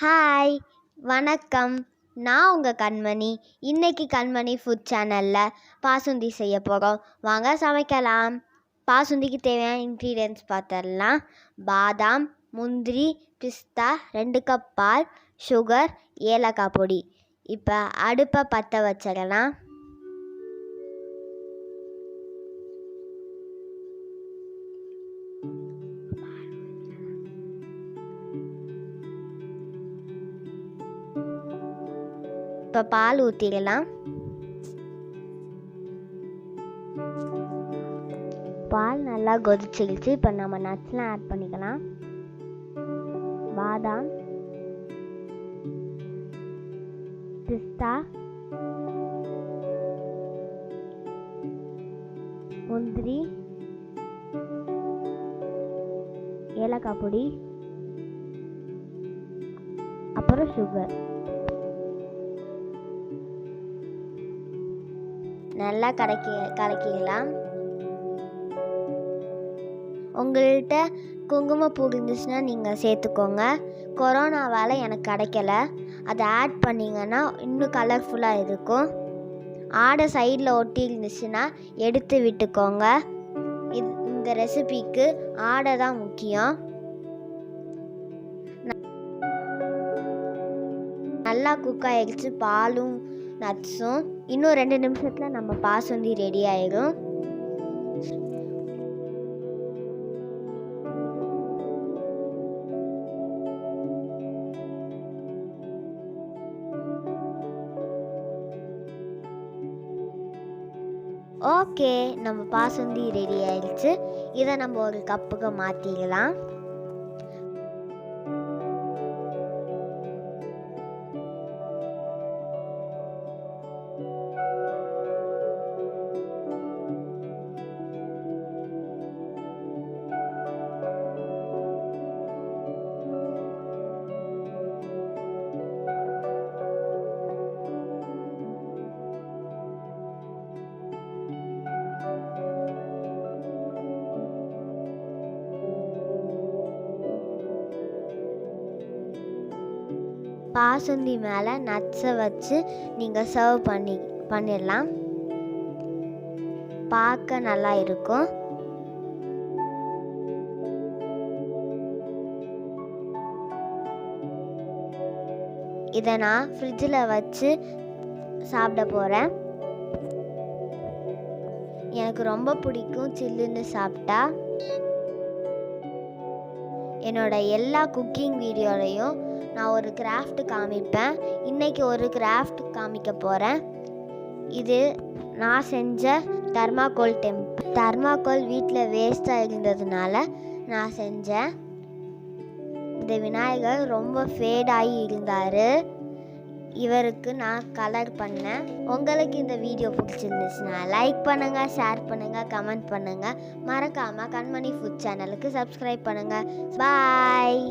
Hi, வணக்கம். நான் உங்கள் கண்மணி. இன்னைக்கு கண்மணி ஃபுட் சேனலில் பாசுந்தி செய்ய போகிறோம். வாங்க சமைக்கலாம். பாசுந்திக்கு தேவையான இன்க்ரீடியன்ட்ஸ் பார்த்துடலாம். பாதாம், முந்திரி, பிஸ்தா, 2 கப் பால், சுகர், ஏலக்காய் பொடி. இப்போ அடுப்பை பற்ற வச்சிடலாம். இப்போ பால் ஊற்றிடலாம். பால் நல்லா கொதிச்சிருச்சு. இப்போ நம்ம நட்ஸ்லாம் ஆட் பண்ணிக்கலாம். பாதாம், பிஸ்தா, முந்திரி, ஏலக்காய் பொடி, அப்புறம் சுகர் நல்லா கலக்கிக்கலாம். உங்கள்கிட்ட குங்குமப்பூ இருந்துச்சுன்னா நீங்கள் சேர்த்துக்கோங்க. கொரோனாவால் எனக்கு கிடைக்கல. அதை ஆட் பண்ணிங்கன்னா இன்னும் கலர்ஃபுல்லாக இருக்கும். ஆடை சைடில் ஒட்டி இருந்துச்சுன்னா எடுத்து விட்டுக்கோங்க. இந்த ரெசிபிக்கு ஆடை தான் முக்கியம். நல்லா குக் ஆகிடுச்சு. பாலும் நட்ஸும். இன்னும் 2 நிமிஷத்தில் நம்ம பாசுந்தி ரெடி ஆயிடும். ஓகே, நம்ம பாசுந்தி ரெடி ஆயிடுச்சு. இதை நம்ம ஒரு கப்புக்கு மாற்றிக்கலாம். பாசுந்தி மேலே நட்ஸை வச்சு நீங்கள் சர்வ் பண்ணிடலாம். பார்க்க நல்லா இருக்கும். இதை நான் ஃப்ரிட்ஜில் வச்சு சாப்பிட போகிறேன். எனக்கு ரொம்ப பிடிக்கும் சில்லுன்னு சாப்பிட்டா. என்னோட எல்லா குக்கிங் வீடியோலையும் நான் ஒரு கிராஃப்ட் காமிப்பேன். இன்றைக்கி ஒரு கிராஃப்ட் காமிக்க போகிறேன். இது நான் செஞ்ச தர்மாக்கோல் வீட்டில் வேஸ்ட்டாக இருந்ததுனால நான் செஞ்சேன். இந்த விநாயகர் ரொம்ப ஃபேடாகி இருந்தார். இவருக்கு நான் கலர் பண்ணேன். உங்களுக்கு இந்த வீடியோ பிடிச்சிருந்துச்சுன்னா லைக் பண்ணுங்கள், ஷேர் பண்ணுங்கள், கமெண்ட் பண்ணுங்கள். மறக்காமல் கண்மணி ஃபுட் சேனலுக்கு சப்ஸ்கிரைப் பண்ணுங்கள். பாய்.